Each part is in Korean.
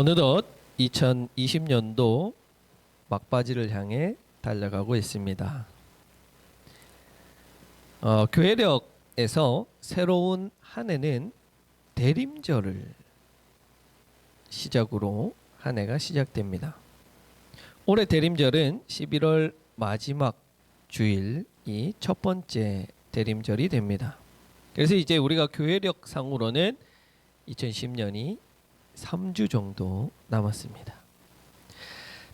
어느덧 2020년도 막바지를 향해 달려가고 있습니다. 교회력에서 새로운 한 해는 대림절을 시작으로 한 해가 시작됩니다. 올해 대림절은 11월 마지막 주일이 첫 번째 대림절이 됩니다. 그래서 이제 우리가 교회력상으로는 2010년이 3주 정도 남았습니다.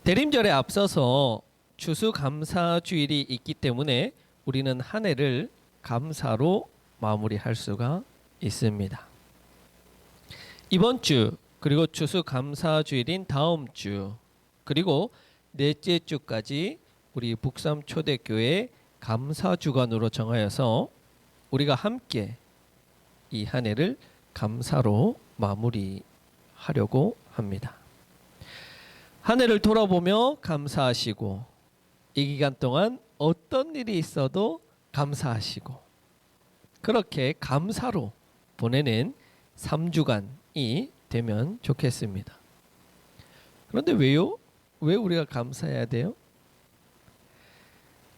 대림절에 앞서서 추수감사주일이 있기 때문에 우리는 한 해를 감사로 마무리할 수가 있습니다. 이번 주 그리고 추수감사주일인 다음 주 그리고 넷째 주까지 우리 북삼초대교회 감사주간으로 정하여서 우리가 함께 이 한 해를 감사로 마무리하려고 합니다. 한 해를 돌아보며 감사하시고 이 기간 동안 어떤 일이 있어도 감사하시고 그렇게 감사로 보내는 3주간이 되면 좋겠습니다. 그런데 왜요? 왜 우리가 감사해야 돼요?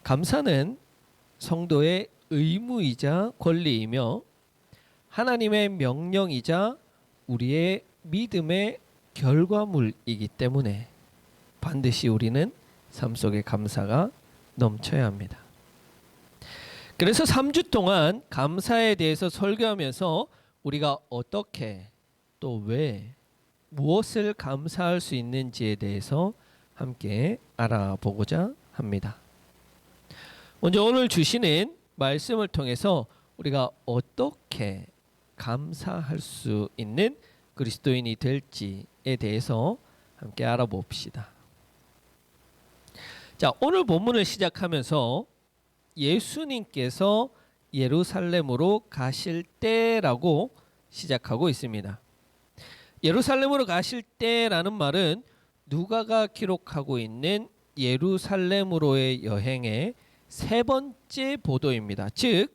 감사는 성도의 의무이자 권리이며 하나님의 명령이자 우리의 믿음의 결과물이기 때문에 반드시 우리는 삶 속에 감사가 넘쳐야 합니다. 그래서 3주 동안 감사에 대해서 설교하면서 우리가 어떻게 또 왜 무엇을 감사할 수 있는지에 대해서 함께 알아보고자 합니다. 먼저 오늘 주시는 말씀을 통해서 우리가 어떻게 감사할 수 있는 그리스도인이 될지에 대해서 함께 알아봅시다. 자, 오늘 본문을 시작하면서 예수님께서 예루살렘으로 가실 때라고 시작하고 있습니다. 예루살렘으로 가실 때라는 말은 누가가 기록하고 있는 예루살렘으로의 여행의 세 번째 보도입니다. 즉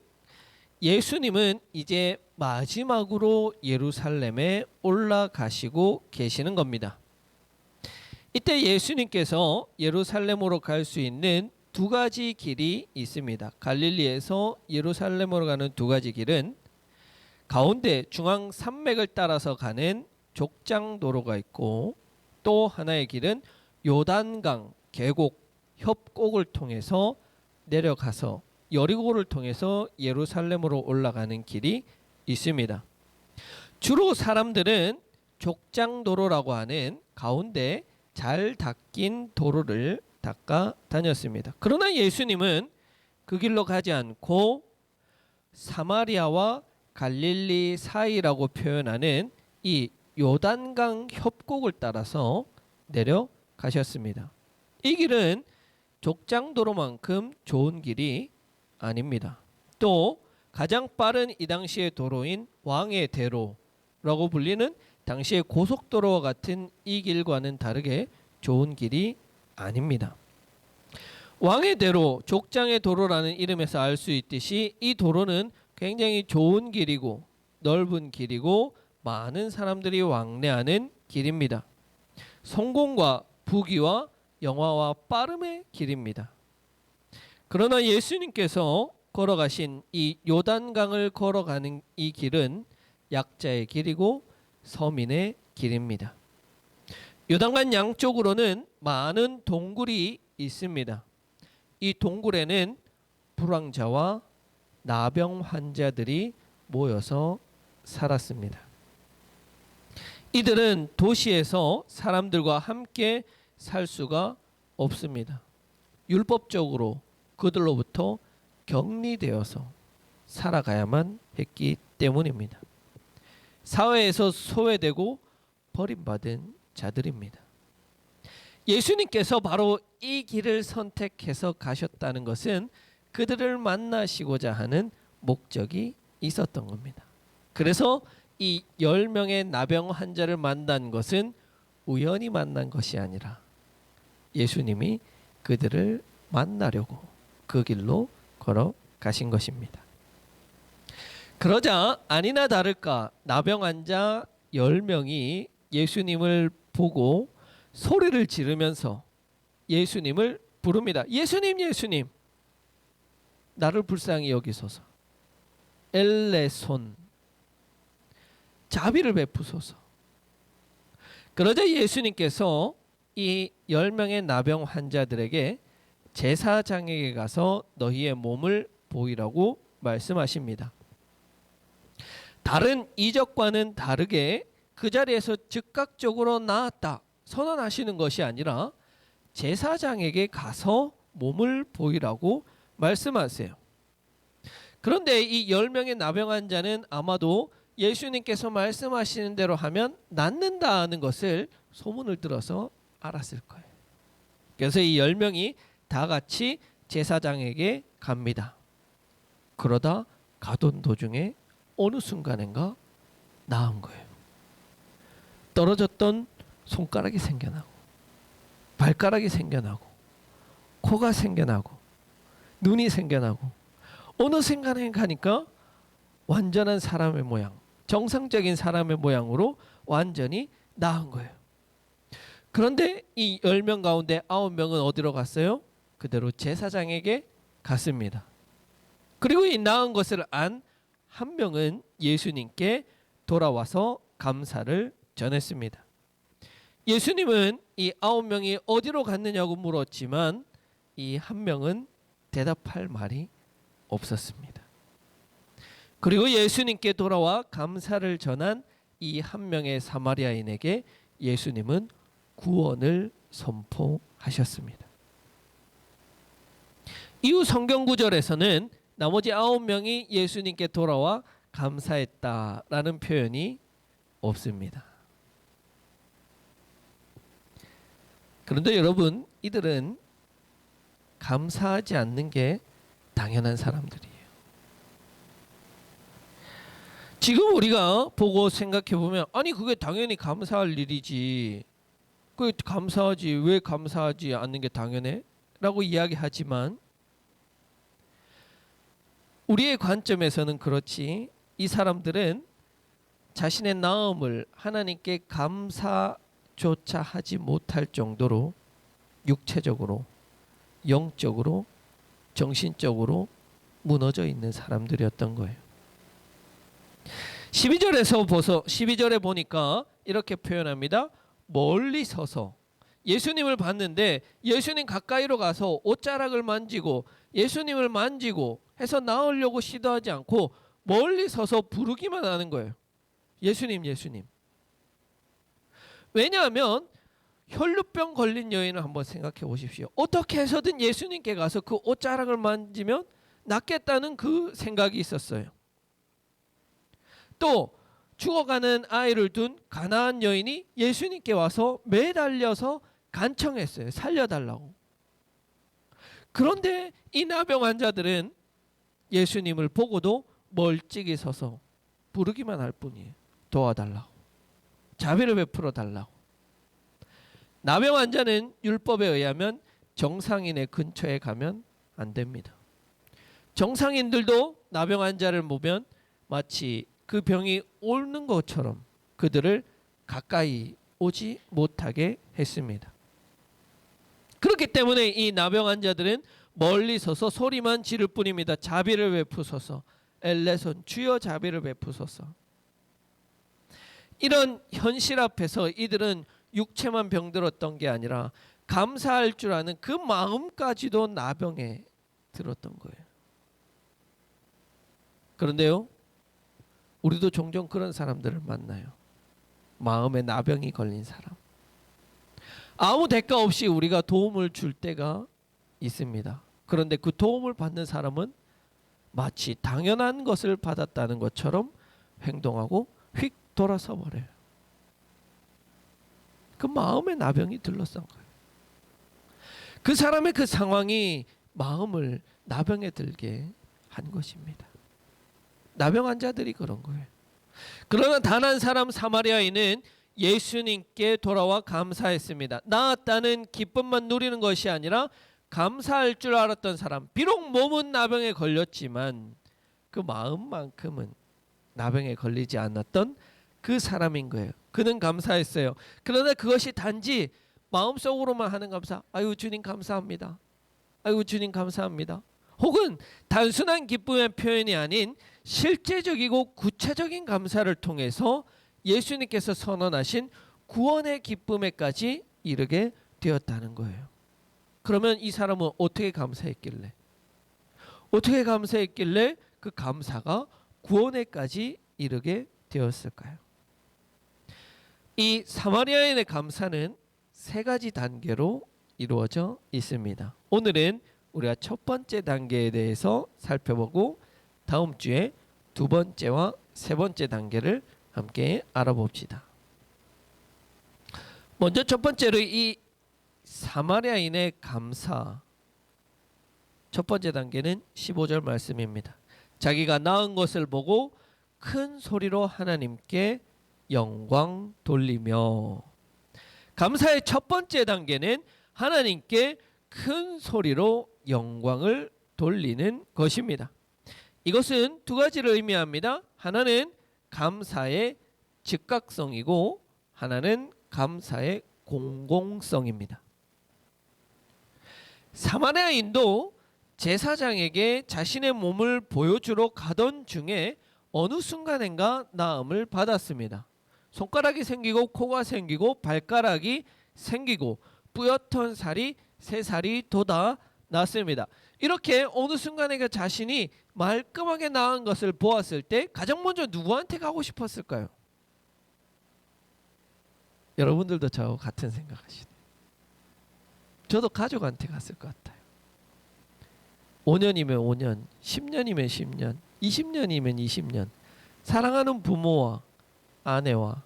예수님은 이제 마지막으로 예루살렘에 올라가시고 계시는 겁니다. 이때 예수님께서 예루살렘으로 갈 수 있는 두 가지 길이 있습니다. 갈릴리에서 예루살렘으로 가는 두 가지 길은 가운데 중앙 산맥을 따라서 가는 족장도로가 있고 또 하나의 길은 요단강 계곡 협곡을 통해서 내려가서 여리고를 통해서 예루살렘으로 올라가는 길이 있습니다. 주로 사람들은 족장도로라고 하는 가운데 잘 닦인 도로를 닦아 다녔습니다. 그러나 예수님은 그 길로 가지 않고 사마리아와 갈릴리 사이라고 표현하는 이 요단강 협곡을 따라서 내려가셨습니다. 이 길은 족장도로만큼 좋은 길이 아닙니다. 또 가장 빠른 이 당시의 도로인 왕의 대로라고 불리는 당시의 고속도로와 같은 이 길과는 다르게 좋은 길이 아닙니다. 왕의 대로, 족장의 도로라는 이름에서 알 수 있듯이 이 도로는 굉장히 좋은 길이고 넓은 길이고 많은 사람들이 왕래하는 길입니다. 성공과 부귀와 영화와 빠름의 길입니다. 그러나 예수님께서 걸어가신 이 요단강을 걸어가는 이 길은 약자의 길이고 서민의 길입니다. 요단강 양쪽으로는 많은 동굴이 있습니다. 이 동굴에는 불황자와 나병 환자들이 모여서 살았습니다. 이들은 도시에서 사람들과 함께 살 수가 없습니다. 율법적으로 그들로부터 격리되어서 살아가야만 했기 때문입니다. 사회에서 소외되고 버림받은 자들입니다. 예수님께서 바로 이 길을 선택해서 가셨다는 것은 그들을 만나시고자 하는 목적이 있었던 겁니다. 그래서 이 10명의 나병 환자를 만난 것은 우연히 만난 것이 아니라 예수님이 그들을 만나려고 그 길로 걸어가신 것입니다. 그러자 아니나 다를까 나병 환자 10명이 예수님을 보고 소리를 지르면서 예수님을 부릅니다. 예수님, 예수님, 나를 불쌍히 여기소서. 엘레손, 자비를 베푸소서. 그러자 예수님께서 이 10명의 나병 환자들에게 제사장에게 가서 너희의 몸을 보이라고 말씀하십니다. 다른 이적과는 다르게 그 자리에서 즉각적으로 나았다 선언하시는 것이 아니라 제사장에게 가서 몸을 보이라고 말씀하세요. 그런데 이 10명의 나병 환자는 아마도 예수님께서 말씀하시는 대로 하면 낫는다는 것을 소문을 들어서 알았을 거예요. 그래서 이 10명이 다 같이 제사장에게 갑니다. 그러다 가던 도중에 어느 순간인가 나은 거예요. 떨어졌던 손가락이 생겨나고 발가락이 생겨나고 코가 생겨나고 눈이 생겨나고 어느 순간에 가니까 완전한 사람의 모양, 정상적인 사람의 모양으로 완전히 나은 거예요. 그런데 이 10명 가운데 9명은 어디로 갔어요? 그대로 제사장에게 갔습니다. 그리고 이 나은 것을 안 한 명은 예수님께 돌아와서 감사를 전했습니다. 예수님은 이 9명이 어디로 갔느냐고 물었지만 이 한 명은 대답할 말이 없었습니다. 그리고 예수님께 돌아와 감사를 전한 이 한 명의 사마리아인에게 예수님은 구원을 선포하셨습니다. 이후 성경 구절에서는 나머지 9명이 예수님께 돌아와 감사했다라는 표현이 없습니다. 그런데 여러분, 이들은 감사하지 않는 게 당연한 사람들이에요. 지금 우리가 보고 생각해 보면 아니 그게 당연히 감사할 일이지. 그 감사하지 왜 감사하지 않는 게 당연해? 라고 이야기하지만 우리의 관점에서는 그렇지 이 사람들은 자신의 나음을 하나님께 감사조차 하지 못할 정도로 육체적으로 영적으로 정신적으로 무너져 있는 사람들이었던 거예요. 12절에 보니까 이렇게 표현합니다. 멀리 서서 예수님을 봤는데 예수님 가까이로 가서 옷자락을 만지고 예수님을 만지고 해서 나으려고 시도하지 않고 멀리 서서 부르기만 하는 거예요. 예수님, 예수님. 왜냐하면 혈루병 걸린 여인을 한번 생각해 보십시오. 어떻게 해서든 예수님께 가서 그 옷자락을 만지면 낫겠다는 그 생각이 있었어요. 또 죽어가는 아이를 둔 가나안 여인이 예수님께 와서 매달려서 간청했어요. 살려달라고. 그런데 이 나병 환자들은 예수님을 보고도 멀찍이 서서 부르기만 할 뿐이에요. 도와달라고. 자비를 베풀어 달라고. 나병 환자는 율법에 의하면 정상인의 근처에 가면 안 됩니다. 정상인들도 나병 환자를 보면 마치 그 병이 옳는 것처럼 그들을 가까이 오지 못하게 했습니다. 그렇기 때문에 이 나병 환자들은 멀리 서서 소리만 지를 뿐입니다. 자비를 베푸소서. 엘레손, 주여 자비를 베푸소서. 이런 현실 앞에서 이들은 육체만 병들었던 게 아니라 감사할 줄 아는 그 마음까지도 나병에 들었던 거예요. 그런데요, 우리도 종종 그런 사람들을 만나요. 마음에 나병이 걸린 사람. 아무 대가 없이 우리가 도움을 줄 때가 있습니다. 그런데 그 도움을 받는 사람은 마치 당연한 것을 받았다는 것처럼 행동하고 휙 돌아서 버려요. 그 마음에 나병이 들렀던 거예요. 그 사람의 그 상황이 마음을 나병에 들게 한 것입니다. 나병 환자들이 그런 거예요. 그러나 단 한 사람 사마리아인은 예수님께 돌아와 감사했습니다. 나았다는 기쁨만 누리는 것이 아니라 감사할 줄 알았던 사람. 비록 몸은 나병에 걸렸지만 그 마음만큼은 나병에 걸리지 않았던 그 사람인 거예요. 그는 감사했어요. 그러나 그것이 단지 마음속으로만 하는 감사. 아유 주님 감사합니다. 아유 주님 감사합니다. 혹은 단순한 기쁨의 표현이 아닌 실제적이고 구체적인 감사를 통해서 예수님께서 선언하신 구원의 기쁨에까지 이르게 되었다는 거예요. 그러면 이 사람은 어떻게 감사했길래? 어떻게 감사했길래 그 감사가 구원에까지 이르게 되었을까요? 이 사마리아인의 감사는 세 가지 단계로 이루어져 있습니다. 오늘은 우리가 첫 번째 단계에 대해서 살펴보고 다음 주에 두 번째와 세 번째 단계를 함께 알아봅시다. 먼저 첫 번째로 이 사마리아인의 감사, 첫 번째 단계는 15절 말씀입니다. 자기가 낳은 것을 보고 큰 소리로 하나님께 영광 돌리며. 감사의 첫 번째 단계는 하나님께 큰 소리로 영광을 돌리는 것입니다. 이것은 두 가지를 의미합니다. 하나는 감사의 즉각성이고 하나는 감사의 공공성입니다. 사마리아인도 제사장에게 자신의 몸을 보여주러 가던 중에 어느 순간인가 나음을 받았습니다. 손가락이 생기고 코가 생기고 발가락이 생기고 뿌옇던 살이 세 살이 돋아 났습니다. 이렇게 어느 순간에 자신이 말끔하게 나은 것을 보았을 때 가장 먼저 누구한테 가고 싶었을까요? 여러분들도 저와 같은 생각하시네요. 저도 가족한테 갔을 것 같아요. 5년이면 5년, 10년이면 10년, 20년이면 20년 사랑하는 부모와 아내와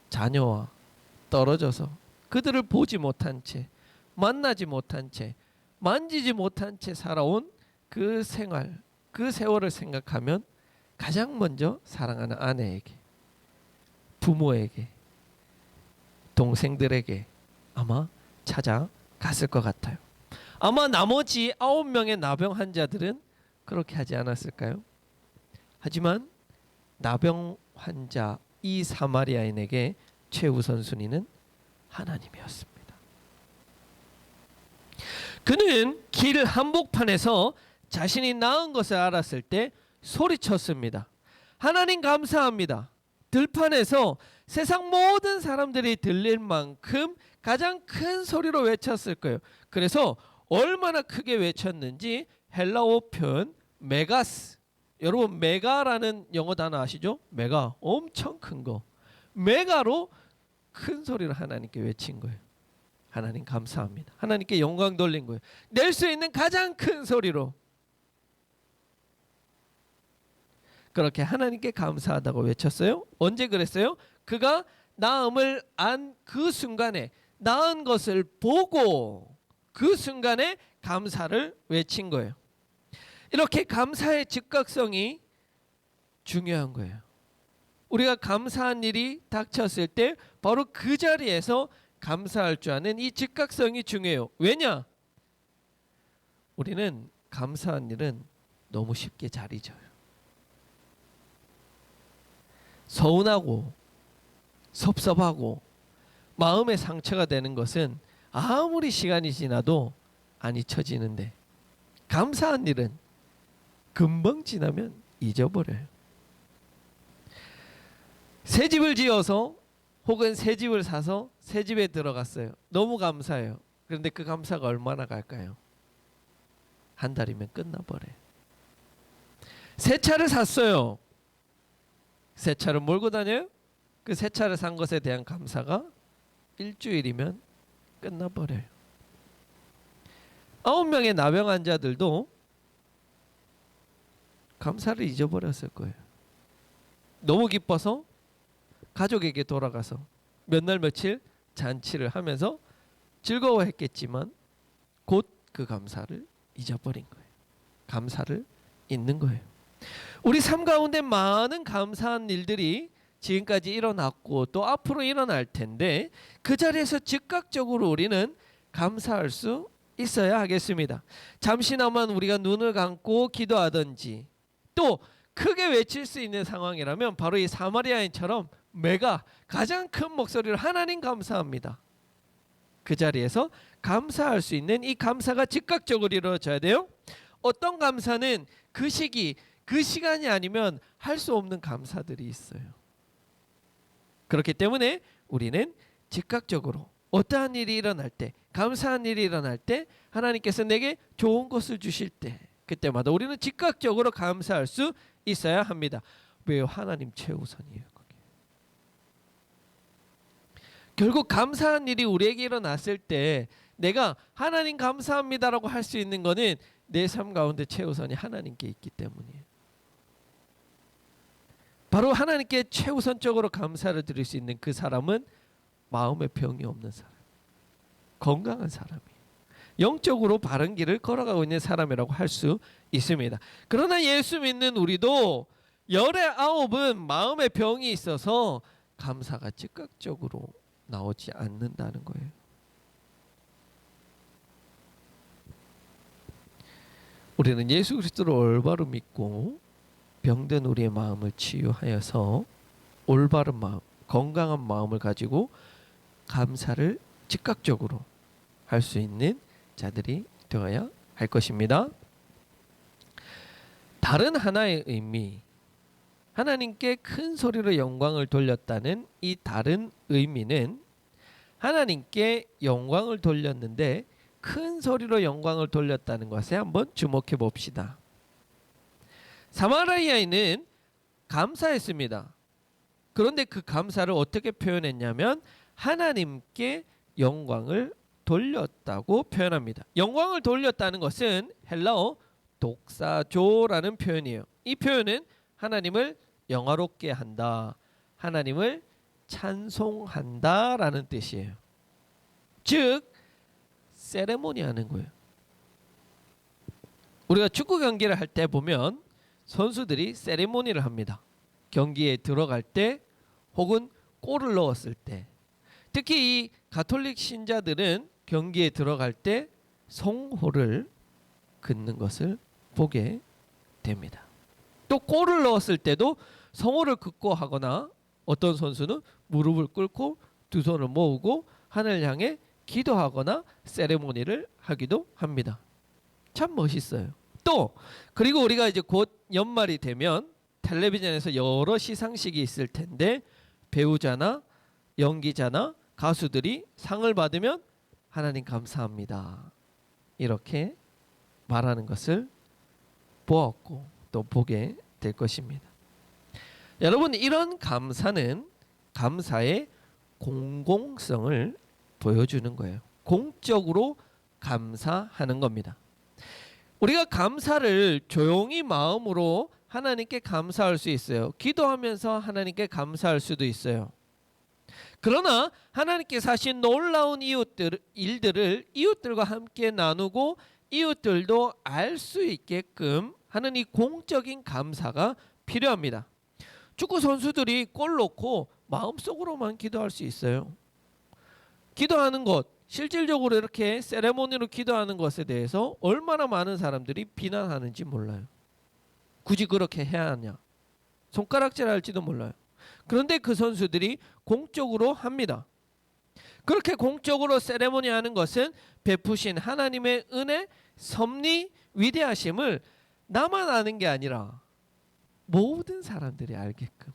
자녀와 떨어져서 그들을 보지 못한 채, 만나지 못한 채, 만지지 못한 채 살아온 그 생활, 그 세월을 생각하면 가장 먼저 사랑하는 아내에게, 부모에게, 동생들에게 아마 찾아갔을 것 같아요. 아마 나머지 9명의 나병 환자들은 그렇게 하지 않았을까요? 하지만 나병 환자 이 사마리아인에게 최우선 순위는 하나님이었습니다. 그는 길 한복판에서 자신이 나은 것을 알았을 때 소리쳤습니다. 하나님 감사합니다. 들판에서 세상 모든 사람들이 들릴 만큼 가장 큰 소리로 외쳤을 거예요. 그래서 얼마나 크게 외쳤는지 헬라어 표현 메가스, 여러분 메가라는 영어 단어 아시죠? 메가, 엄청 큰 거. 메가로 큰 소리로 하나님께 외친 거예요. 하나님 감사합니다. 하나님께 영광 돌린 거예요. 낼 수 있는 가장 큰 소리로 그렇게 하나님께 감사하다고 외쳤어요. 언제 그랬어요? 그가 나음을 안 그 순간에, 나은 것을 보고 그 순간에 감사를 외친 거예요. 이렇게 감사의 즉각성이 중요한 거예요. 우리가 감사한 일이 닥쳤을 때 바로 그 자리에서 감사할 줄 아는 이 즉각성이 중요해요. 왜냐? 우리는 감사한 일은 너무 쉽게 잘 잊어요. 서운하고 섭섭하고 마음의 상처가 되는 것은 아무리 시간이 지나도 안 잊혀지는데 감사한 일은 금방 지나면 잊어버려요. 새 집을 지어서 혹은 새 집을 사서 새 집에 들어갔어요. 너무 감사해요. 그런데 그 감사가 얼마나 갈까요? 한 달이면 끝나버려요. 새 차를 샀어요. 새 차를 몰고 다녀요? 그 새 차를 산 것에 대한 감사가 일주일이면 끝나버려요. 9명의 나병 환자들도 감사를 잊어버렸을 거예요. 너무 기뻐서 가족에게 돌아가서 몇 날 며칠 잔치를 하면서 즐거워했겠지만 곧 그 감사를 잊어버린 거예요. 감사를 잊는 거예요. 우리 삶 가운데 많은 감사한 일들이 지금까지 일어났고 또 앞으로 일어날 텐데 그 자리에서 즉각적으로 우리는 감사할 수 있어야 하겠습니다. 잠시나마 우리가 눈을 감고 기도하든지 또 크게 외칠 수 있는 상황이라면 바로 이 사마리아인처럼 메가 가장 큰 목소리로 하나님 감사합니다. 그 자리에서 감사할 수 있는 이 감사가 즉각적으로 이루어져야 돼요. 어떤 감사는 그 시기, 그 시간이 아니면 할 수 없는 감사들이 있어요. 그렇기 때문에 우리는 즉각적으로 어떠한 일이 일어날 때, 감사한 일이 일어날 때, 하나님께서 내게 좋은 것을 주실 때, 그때마다 우리는 즉각적으로 감사할 수 있어야 합니다. 왜요? 하나님 최우선이에요. 그게. 결국 감사한 일이 우리에게 일어났을 때 내가 하나님 감사합니다라고 할 수 있는 것은 내 삶 가운데 최우선이 하나님께 있기 때문이에요. 바로 하나님께 최우선적으로 감사를 드릴 수 있는 그 사람은 마음에 병이 없는 사람, 건강한 사람이에요. 영적으로 바른 길을 걸어가고 있는 사람이라고 할 수 있습니다. 그러나 예수 믿는 우리도 열의 아홉은 마음에 병이 있어서 감사가 즉각적으로 나오지 않는다는 거예요. 우리는 예수 그리스도를 올바로 믿고 병든 우리의 마음을 치유하여서 올바른 마음, 건강한 마음을 가지고 감사를 즉각적으로 할 수 있는 자들이 되어야 할 것입니다. 다른 하나의 의미, 하나님께 큰 소리로 영광을 돌렸다는 이 다른 의미는 하나님께 영광을 돌렸는데 큰 소리로 영광을 돌렸다는 것에 한번 주목해 봅시다. 사마리아 여인은 감사했습니다. 그런데 그 감사를 어떻게 표현했냐면 하나님께 영광을 돌렸다고 표현합니다. 영광을 돌렸다는 것은 헬라어 독사조라는 표현이에요. 이 표현은 하나님을 영화롭게 한다, 하나님을 찬송한다라는 뜻이에요. 즉 세레모니 하는 거예요. 우리가 축구 경기를 할 때 보면 선수들이 세레모니를 합니다. 경기에 들어갈 때 혹은 골을 넣었을 때, 특히 이 가톨릭 신자들은 경기에 들어갈 때 성호를 긋는 것을 보게 됩니다. 또 골을 넣었을 때도 성호를 긋고 하거나 어떤 선수는 무릎을 꿇고 두 손을 모으고 하늘을 향해 기도하거나 세레모니를 하기도 합니다. 참 멋있어요. 또 그리고 우리가 이제 곧 연말이 되면 텔레비전에서 여러 시상식이 있을 텐데 배우자나 연기자나 가수들이 상을 받으면 하나님 감사합니다, 이렇게 말하는 것을 보았고 또 보게 될 것입니다. 여러분, 이런 감사는 감사의 공공성을 보여주는 거예요. 공적으로 감사하는 겁니다. 우리가 감사를 조용히 마음으로 하나님께 감사할 수 있어요. 기도하면서 하나님께 감사할 수도 있어요. 그러나 하나님께서 하신 놀라운 일들을 이웃들과 함께 나누고 이웃들도 알 수 있게끔 하는 이 공적인 감사가 필요합니다. 축구 선수들이 골 넣고 마음속으로만 기도할 수 있어요. 기도하는 것, 실질적으로 이렇게 세레모니로 기도하는 것에 대해서 얼마나 많은 사람들이 비난하는지 몰라요. 굳이 그렇게 해야 하냐, 손가락질할지도 몰라요. 그런데 그 선수들이 공적으로 합니다. 그렇게 공적으로 세레모니 하는 것은 베푸신 하나님의 은혜, 섭리, 위대하심을 나만 아는 게 아니라 모든 사람들이 알게끔,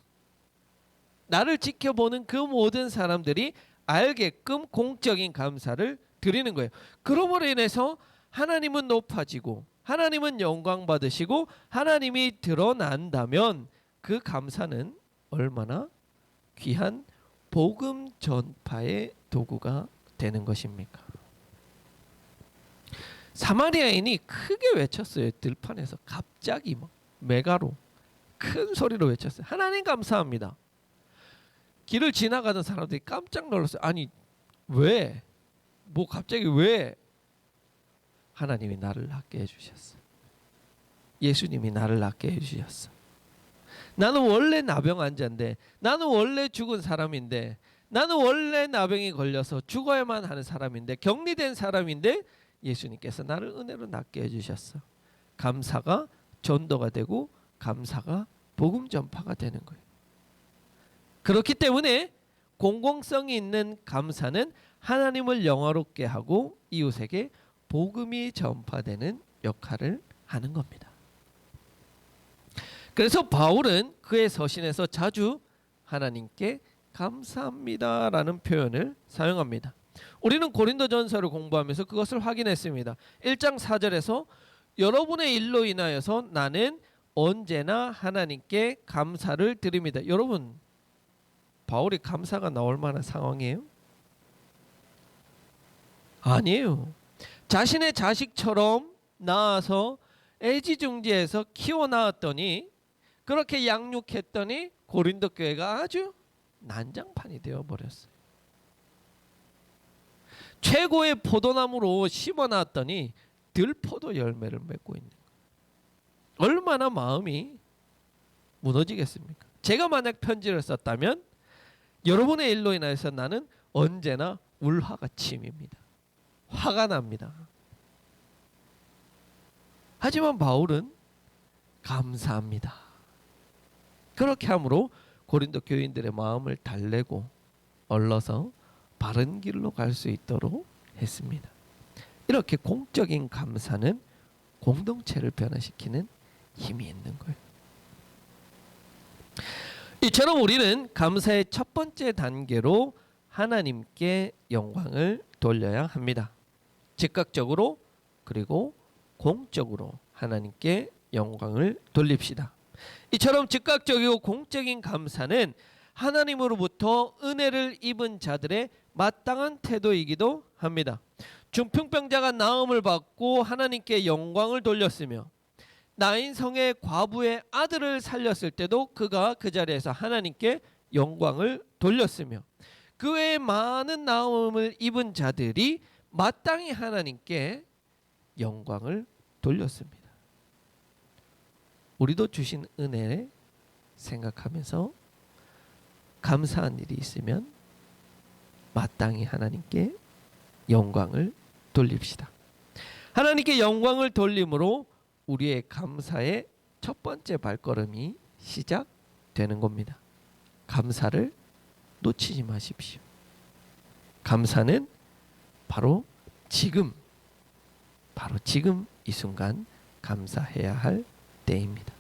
나를 지켜보는 그 모든 사람들이 알게끔 공적인 감사를 드리는 거예요. 그러므로 인해서 하나님은 높아지고 하나님은 영광 받으시고 하나님이 드러난다면 그 감사는 얼마나 귀한 복음 전파의 도구가 되는 것입니까? 사마리아인이 크게 외쳤어요. 들판에서 갑자기 막 메가로 큰 소리로 외쳤어요. 하나님 감사합니다. 길을 지나가던 사람들이 깜짝 놀랐어요. 아니 왜? 뭐 갑자기 왜? 하나님이 나를 낫게 해주셨어. 예수님이 나를 낫게 해주셨어. 나는 원래 나병 환자인데, 나는 원래 죽은 사람인데, 나는 원래 나병이 걸려서 죽어야만 하는 사람인데, 격리된 사람인데 예수님께서 나를 은혜로 낫게 해주셨어. 감사가 전도가 되고 감사가 복음 전파가 되는 거예요. 그렇기 때문에 공공성이 있는 감사는 하나님을 영화롭게 하고 이웃에게 복음이 전파되는 역할을 하는 겁니다. 그래서 바울은 그의 서신에서 자주 하나님께 감사합니다라는 표현을 사용합니다. 우리는 고린도전서를 공부하면서 그것을 확인했습니다. 1장 4절에서 여러분의 일로 인하여서 나는 언제나 하나님께 감사를 드립니다. 여러분, 바울이 감사가 나올 만한 상황이에요? 아니에요. 자신의 자식처럼 낳아서 애지중지해서 키워 낳았더니, 그렇게 양육했더니 고린도 교회가 아주 난장판이 되어버렸어요. 최고의 포도나무로 심어놨더니 들포도 열매를 맺고 있는 거예요. 얼마나 마음이 무너지겠습니까? 제가 만약 편지를 썼다면 여러분의 일로 인해서 나는 언제나 울화가 침입니다. 화가 납니다. 하지만 바울은 감사합니다. 그렇게 함으로 고린도 교인들의 마음을 달래고 얼러서 바른 길로 갈 수 있도록 했습니다. 이렇게 공적인 감사는 공동체를 변화시키는 힘이 있는 거예요. 이처럼 우리는 감사의 첫 번째 단계로 하나님께 영광을 돌려야 합니다. 즉각적으로 그리고 공적으로 하나님께 영광을 돌립시다. 이처럼 즉각적이고 공적인 감사는 하나님으로부터 은혜를 입은 자들의 마땅한 태도이기도 합니다. 중풍병자가 나음을 받고 하나님께 영광을 돌렸으며 나인성의 과부의 아들을 살렸을 때도 그가 그 자리에서 하나님께 영광을 돌렸으며 그 외에 많은 나음을 입은 자들이 마땅히 하나님께 영광을 돌렸습니다. 우리도 주신 은혜 생각하면서 감사한 일이 있으면 마땅히 하나님께 영광을 돌립시다. 하나님께 영광을 돌림으로 우리의 감사의 첫 번째 발걸음이 시작되는 겁니다. 감사를 놓치지 마십시오. 감사는 바로 지금 이 순간 감사해야 할 때입니다.